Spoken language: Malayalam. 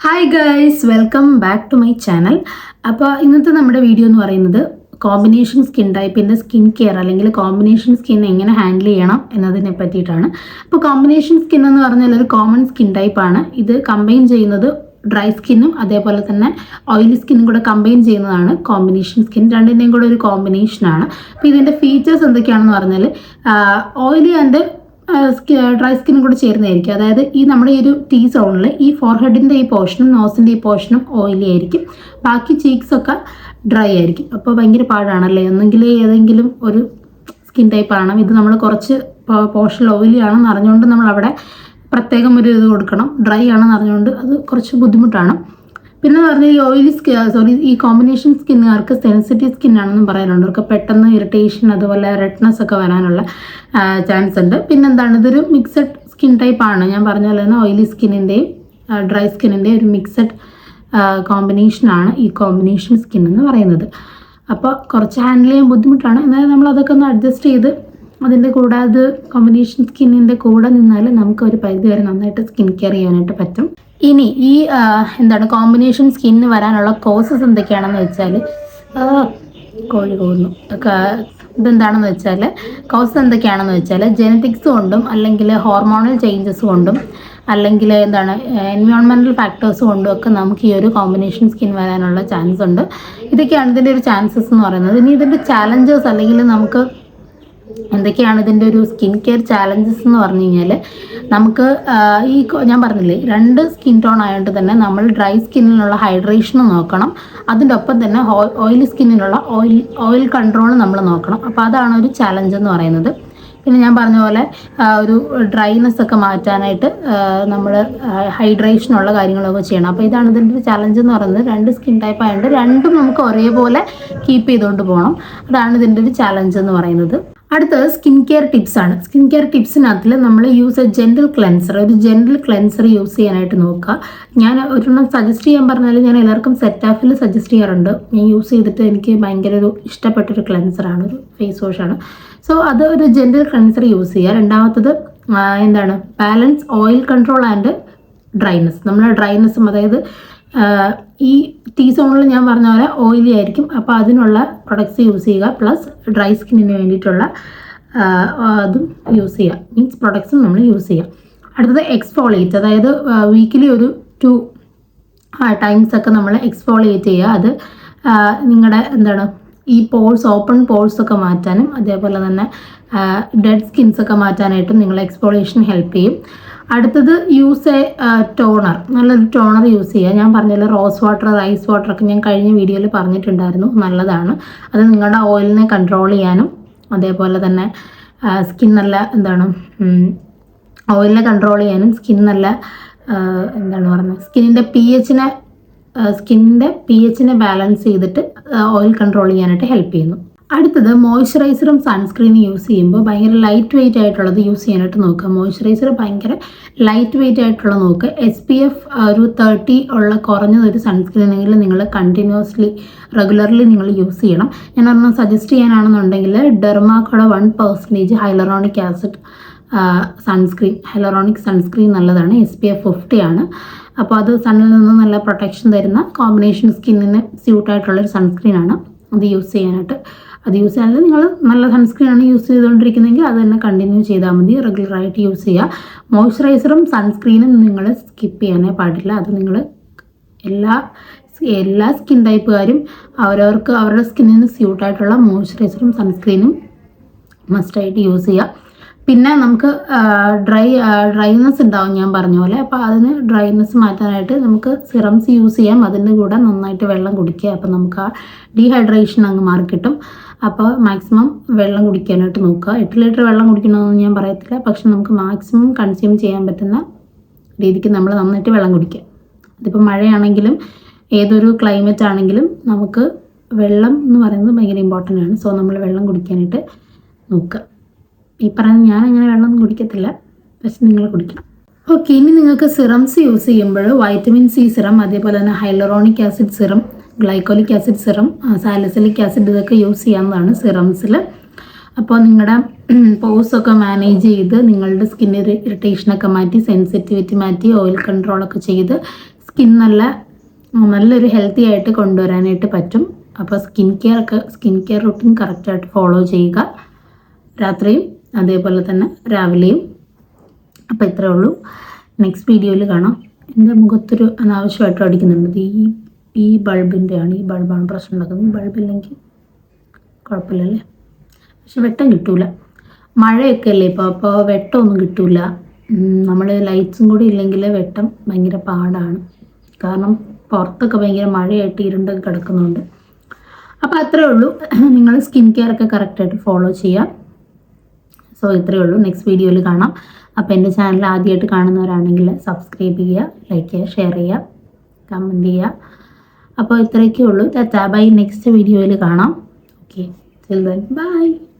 Hi guys, welcome back to my channel. അപ്പോൾ ഇന്നത്തെ നമ്മുടെ വീഡിയോ എന്ന് പറയുന്നത് കോമ്പിനേഷൻ സ്കിൻ ടൈപ്പിൻ്റെ സ്കിൻ കെയർ അല്ലെങ്കിൽ കോമ്പിനേഷൻ സ്കിൻ എങ്ങനെ ഹാൻഡിൽ ചെയ്യണം എന്നതിനെ പറ്റിയിട്ടാണ്. അപ്പോൾ കോമ്പിനേഷൻ സ്കിൻ എന്ന് പറഞ്ഞാൽ ഒരു കോമൺ സ്കിൻ ടൈപ്പാണ്. ഇത് കമ്പൈൻ ചെയ്യുന്നത് ഡ്രൈ സ്കിന്നും അതേപോലെ തന്നെ ഓയിലി സ്കിന്നും കൂടെ കമ്പൈൻ ചെയ്യുന്നതാണ് കോമ്പിനേഷൻ സ്കിൻ. രണ്ടിൻ്റെയും കൂടെ ഒരു കോമ്പിനേഷനാണ്. അപ്പോൾ ഇതിൻ്റെ ഫീച്ചേഴ്സ് എന്തൊക്കെയാണെന്ന് പറഞ്ഞാൽ ഓയിലി ആൻഡ് ഡ്രൈ സ്കിന്നും കൂടി ചേരുന്നതായിരിക്കും. അതായത് നമ്മുടെ ഈ ഒരു ടീ സോണിൽ ഈ ഫോർഹെഡിൻ്റെ ഈ പോർഷനും നോസിൻ്റെ ഈ പോർഷനും ഓയിലി ആയിരിക്കും, ബാക്കി ചീക്സൊക്കെ ഡ്രൈ ആയിരിക്കും. അപ്പോൾ ഭയങ്കര പാടാണല്ലേ. ഒന്നെങ്കിൽ ഏതെങ്കിലും ഒരു സ്കിൻ ടൈപ്പാണ് ഇത്, നമ്മൾ കുറച്ച് പോർഷൻ ഓയിലി ആണെന്ന് അറിഞ്ഞുകൊണ്ട് നമ്മൾ അവിടെ പ്രത്യേകം ഒരു ഇത് കൊടുക്കണം. ഡ്രൈ ആണെന്ന് അറിഞ്ഞുകൊണ്ട് അത് കുറച്ച് ബുദ്ധിമുട്ടാണ്. പിന്നെ പറഞ്ഞാൽ ഈ ഓയിലി ഈ കോമ്പിനേഷൻ സ്കിന്നുകാർക്ക് സെൻസിറ്റീവ് സ്കിന്നാണെന്നും പറയാനുണ്ട്. അവർക്ക് പെട്ടെന്ന് ഇറിറ്റേഷൻ അതുപോലെ റെഡ്നെസ് ഒക്കെ വരാനുള്ള ചാൻസ് ഉണ്ട്. പിന്നെന്താണ്, ഇതൊരു മിക്സഡ് സ്കിൻ ടൈപ്പാണ്. ഞാൻ പറഞ്ഞ പോലെ തന്നെ ഓയിലി സ്കിന്നിൻ്റെയും ഡ്രൈ സ്കിന്നിൻ്റെയും ഒരു മിക്സഡ് കോമ്പിനേഷനാണ് ഈ കോമ്പിനേഷൻ സ്കിൻ എന്ന് പറയുന്നത്. അപ്പോൾ കുറച്ച് ഹാൻഡിൽ ചെയ്യാൻ ബുദ്ധിമുട്ടാണ്. എന്നാലും നമ്മൾ അതൊക്കെ ഒന്ന് അഡ്ജസ്റ്റ് ചെയ്ത് അതിൻ്റെ കൂടെ അത് കോമ്പിനേഷൻ സ്കിന്നിൻ്റെ കൂടെ നിന്നാൽ നമുക്ക് ഒരു പരിധി വരെ നന്നായിട്ട് സ്കിൻ കെയർ ചെയ്യാനായിട്ട് പറ്റും. ഇനി ഈ കോമ്പിനേഷൻ സ്കിന്നിന് വരാനുള്ള കോസസ് എന്തൊക്കെയാണെന്ന് വെച്ചാൽ കോഴി പോകുന്നു ഇതെന്താണെന്ന് വെച്ചാൽ കോസസ് എന്തൊക്കെയാണെന്ന് വെച്ചാൽ ജെനറ്റിക്സ് കൊണ്ടും അല്ലെങ്കിൽ ഹോർമോണൽ ചേഞ്ചസ് കൊണ്ടും അല്ലെങ്കിൽ എൻവയോൺമെൻറ്റൽ ഫാക്ടേഴ്സ് കൊണ്ടും ഒക്കെ നമുക്ക് ഈ ഒരു കോമ്പിനേഷൻ സ്കിൻ വരാനുള്ള ചാൻസ് ഉണ്ട്. ഇതൊക്കെയാണ് ഇതിൻ്റെ ഒരു ചാൻസസ് എന്ന് പറയുന്നത്. ഇനി ഇതിൻ്റെ ചാലഞ്ചസ് അല്ലെങ്കിൽ നമുക്ക് എന്തൊക്കെയാണ് ഇതിൻ്റെ ഒരു സ്കിൻ കെയർ ചാലഞ്ചസ് എന്ന് പറഞ്ഞു കഴിഞ്ഞാൽ, നമുക്ക് ഞാൻ പറഞ്ഞില്ലേ, രണ്ട് സ്കിൻ ടോൺ ആയതുകൊണ്ട് തന്നെ നമ്മൾ ഡ്രൈ സ്കിന്നിനുള്ള ഹൈഡ്രേഷൻ നോക്കണം. അതിൻ്റെ ഒപ്പം തന്നെ ഓയിലി സ്കിന്നിനുള്ള ഓയിൽ കൺട്രോൾ നമ്മൾ നോക്കണം. അപ്പോൾ അതാണ് ഒരു ചാലഞ്ച് എന്ന് പറയുന്നത്. പിന്നെ ഞാൻ പറഞ്ഞ പോലെ ഒരു ഡ്രൈനെസ് ഒക്കെ മാറ്റാനായിട്ട് നമ്മൾ ഹൈഡ്രേഷനുള്ള കാര്യങ്ങളൊക്കെ ചെയ്യണം. അപ്പോൾ ഇതാണ് ഇതിൻ്റെ ഒരു ചലഞ്ച് എന്ന് പറയുന്നത്. രണ്ട് സ്കിൻ ടൈപ്പ് ആയതുകൊണ്ട് രണ്ടും നമുക്ക് ഒരേപോലെ കീപ്പ് ചെയ്തുകൊണ്ട് പോകണം. അതാണ് ഇതിൻ്റെ ഒരു ചലഞ്ച് എന്ന് പറയുന്നത്. അടുത്തത് സ്കിൻ കെയർ ടിപ്സ് ആണ്. സ്കിൻ കെയർ ടിപ്സിനകത്തിൽ നമ്മൾ യൂസ് ഒരു ജെൻറൽ ക്ലെൻസർ യൂസ് ചെയ്യാനായിട്ട് നോക്കുക. ഞാൻ ഒരെണ്ണം സജസ്റ്റ് ചെയ്യാൻ പറഞ്ഞാൽ ഞാൻ എല്ലാവർക്കും സെറ്റാഫിൽ സജസ്റ്റ് ചെയ്യാറുണ്ട്. ഞാൻ യൂസ് ചെയ്തിട്ട് എനിക്ക് ഭയങ്കര ഒരു ഇഷ്ടപ്പെട്ടൊരു ക്ലെൻസറാണ്, ഒരു ഫേസ് വാഷാണ്. സോ അത് ഒരു ജെൻറൽ ക്ലെൻസർ യൂസ് ചെയ്യുക. രണ്ടാമത്തത് balance oil control and dryness. നമ്മുടെ ഡ്രൈനെസ്സും, അതായത് ഈ ടീ സോണിൽ ഞാൻ പറഞ്ഞ പോലെ ഓയിലി ആയിരിക്കും. അപ്പോൾ അതിനുള്ള പ്രൊഡക്ട്സ് യൂസ് ചെയ്യുക. പ്ലസ് ഡ്രൈ സ്കിന്നിന് വേണ്ടിയിട്ടുള്ള അതും യൂസ് ചെയ്യുക. മീൻസ് പ്രൊഡക്ട്സും നമ്മൾ യൂസ് ചെയ്യുക. അടുത്തത് എക്സ്ഫോളിയേറ്റ്, അതായത് വീക്കിലി ഒരു 2 ടൈംസ് ഒക്കെ നമ്മൾ എക്സ്ഫോളിയേറ്റ് ചെയ്യുക. അത് നിങ്ങളുടെ ഈ ഓപ്പൺ പോൾസ് ഒക്കെ മാറ്റാനും അതേപോലെ തന്നെ ഡെഡ് സ്കിൻസ് ഒക്കെ മാറ്റാനായിട്ടും നിങ്ങൾ എക്സ്ഫോളിയേഷൻ ഹെൽപ്പ് ചെയ്യും. അടുത്തത് യൂസ് ടോണർ, നല്ലൊരു ടോണർ യൂസ് ചെയ്യുക. ഞാൻ പറഞ്ഞല്ലോ, റോസ് വാട്ടർ, റൈസ് വാട്ടർ ഒക്കെ ഞാൻ കഴിഞ്ഞ വീഡിയോയിൽ പറഞ്ഞിട്ടുണ്ടായിരുന്നു, നല്ലതാണ്. അത് നിങ്ങളുടെ ഓയിലിനെ കൺട്രോൾ ചെയ്യാനും അതേപോലെ തന്നെ സ്കിൻ നല്ല ഓയിലിനെ കൺട്രോൾ ചെയ്യാനും സ്കിൻ നല്ല സ്കിന്നിൻ്റെ പി എച്ചിനെ ബാലൻസ് ചെയ്തിട്ട് ഓയിൽ കൺട്രോൾ ചെയ്യാനായിട്ട് ഹെൽപ്പ് ചെയ്യുന്നു. അടുത്തത് മോയ്സ്ചറൈസറും സൺസ്ക്രീനും യൂസ് ചെയ്യുമ്പോൾ ഭയങ്കര ലൈറ്റ് വെയിറ്റ് ആയിട്ടുള്ളത് യൂസ് ചെയ്യാനായിട്ട് നോക്കുക. മോയ്സ്ചറൈസർ ഭയങ്കര ലൈറ്റ് വെയിറ്റ് ആയിട്ടുള്ള നോക്കുക. SPF ഒരു 30 ഉള്ള കുറഞ്ഞതൊരു സൺസ്ക്രീനെങ്കിലും നിങ്ങൾ കണ്ടിന്യൂസ്ലി റെഗുലർലി നിങ്ങൾ യൂസ് ചെയ്യണം. ഞാൻ ഒരെണ്ണം സജസ്റ്റ് ചെയ്യാനാണെന്നുണ്ടെങ്കിൽ ഡെർമാക്കോടെ 1% ഹൈലറോണിക് ആസിഡ് ഹൈലറോണിക് സൺസ്ക്രീൻ നല്ലതാണ്. SPF 50 ആണ്. അപ്പോൾ അത് സണ്ണിൽ നിന്ന് നല്ല പ്രൊട്ടക്ഷൻ തരുന്ന കോമ്പിനേഷൻ സ്കിന്നിന് സ്യൂട്ടായിട്ടുള്ളൊരു സൺസ്ക്രീനാണ്. അത് യൂസ് ചെയ്യാനായിട്ട് നിങ്ങൾ നല്ല സൺസ്ക്രീനാണ് യൂസ് ചെയ്തുകൊണ്ടിരിക്കുന്നതെങ്കിൽ അത് തന്നെ കണ്ടിന്യൂ ചെയ്താൽ മതി. റെഗുലറായിട്ട് യൂസ് ചെയ്യുക. മോയ്സ്ചറൈസറും സൺസ്ക്രീനും നിങ്ങൾ സ്കിപ്പ് ചെയ്യാനേ പാടില്ല. അത് നിങ്ങൾ എല്ലാ സ്കിൻ ടൈപ്പുകാരും അവരവർക്ക് അവരുടെ സ്കിന്നിന് സ്യൂട്ടായിട്ടുള്ള മോയ്സ്ചറൈസറും സൺസ്ക്രീനും മസ്റ്റായിട്ട് യൂസ് ചെയ്യുക. പിന്നെ നമുക്ക് ഡ്രൈനെസ് ഉണ്ടാവും ഞാൻ പറഞ്ഞ പോലെ. അപ്പോൾ അതിന് ഡ്രൈനെസ് മാറ്റാനായിട്ട് നമുക്ക് സിറംസ് യൂസ് ചെയ്യാം. അതിൻ്റെ കൂടെ നന്നായിട്ട് വെള്ളം കുടിക്കുക. അപ്പോൾ നമുക്ക് ആ ഡീഹൈഡ്രേഷൻ അങ്ങ് മാറിക്കിട്ടും. അപ്പോൾ മാക്സിമം വെള്ളം കുടിക്കാനായിട്ട് നോക്കുക. 8 ലിറ്റർ വെള്ളം കുടിക്കണമെന്ന് ഞാൻ പറയത്തില്ല, പക്ഷെ നമുക്ക് മാക്സിമം കൺസ്യൂം ചെയ്യാൻ പറ്റുന്ന രീതിക്ക് നമ്മൾ നന്നായിട്ട് വെള്ളം കുടിക്കുക. അതിപ്പോൾ മഴയാണെങ്കിലും ഏതൊരു ക്ലൈമറ്റ് ആണെങ്കിലും നമുക്ക് വെള്ളം എന്ന് പറയുന്നത് ഭയങ്കര ഇമ്പോർട്ടൻ്റ് ആണ്. സോ നമ്മൾ വെള്ളം കുടിക്കാനായിട്ട് നോക്കുക. ഈ പറഞ്ഞ ഞാൻ അങ്ങനെ വെള്ളമൊന്നും കുടിക്കത്തില്ല, പക്ഷെ നിങ്ങൾ കുടിക്കണം. ഓക്കെ, ഇനി നിങ്ങൾക്ക് സിറംസ് യൂസ് ചെയ്യുമ്പോൾ വൈറ്റമിൻ സി സിറം, അതേപോലെ തന്നെ hyaluronic acid serum, glycolic acid serum, salicylic acid, ഇതൊക്കെ യൂസ് ചെയ്യാവുന്നതാണ് സിറംസിൽ. അപ്പോൾ നിങ്ങളുടെ പോഴ്സൊക്കെ മാനേജ് ചെയ്ത് നിങ്ങളുടെ സ്കിന്നിൽ ഇറിറ്റേഷനൊക്കെ മാറ്റി സെൻസിറ്റിവിറ്റി മാറ്റി ഓയിൽ കൺട്രോളൊക്കെ ചെയ്ത് സ്കിൻ നല്ലൊരു ഹെൽത്തി ആയിട്ട് കൊണ്ടുവരാനായിട്ട് പറ്റും. അപ്പോൾ സ്കിൻ കെയർ റൂട്ടീൻ കറക്റ്റായിട്ട് ഫോളോ ചെയ്യുക, രാത്രിയും അതേപോലെ തന്നെ രാവിലെയും. അപ്പോൾ ഇത്രയേ ഉള്ളൂ. നെക്സ്റ്റ് വീഡിയോയിൽ കാണാം. എൻ്റെ മുഖത്തൊരു അനാവശ്യമായിട്ട് അടിക്കുന്നുണ്ട്. ഈ ബൾബിൻ്റെയാണ്, ഈ ബൾബാണ് പ്രശ്നം ഉണ്ടാക്കുന്നത്. ഈ ബൾബില്ലെങ്കിൽ കുഴപ്പമില്ലല്ലേ, പക്ഷെ വെട്ടം കിട്ടൂല. മഴയൊക്കെ അല്ലേ അപ്പോൾ വെട്ടമൊന്നും കിട്ടൂല. നമ്മൾ ലൈറ്റ്സും കൂടി ഇല്ലെങ്കിൽ വെട്ടം ഭയങ്കര പാടാണ്. കാരണം പുറത്തൊക്കെ ഭയങ്കര മഴയായിട്ട് ഇരുണ്ടൊക്കെ കിടക്കുന്നുണ്ട്. അപ്പോൾ അത്രയേ ഉള്ളൂ. നിങ്ങൾ സ്കിൻ കെയർ ഒക്കെ കറക്റ്റായിട്ട് ഫോളോ ചെയ്യുക. സോ ഇത്രയേ ഉള്ളൂ. നെക്സ്റ്റ് വീഡിയോയിൽ കാണാം. അപ്പോൾ എൻ്റെ ചാനൽ ആദ്യമായിട്ട് കാണുന്നവരാണെങ്കിൽ സബ്സ്ക്രൈബ് ചെയ്യുക, ലൈക്ക് ചെയ്യുക, ഷെയർ ചെയ്യുക, കമൻറ്റ് ചെയ്യുക. അപ്പോൾ ഇത്രയൊക്കെ ഉള്ളൂ. ബൈ. നെക്സ്റ്റ് വീഡിയോയിൽ കാണാം. Okay, till then, bye.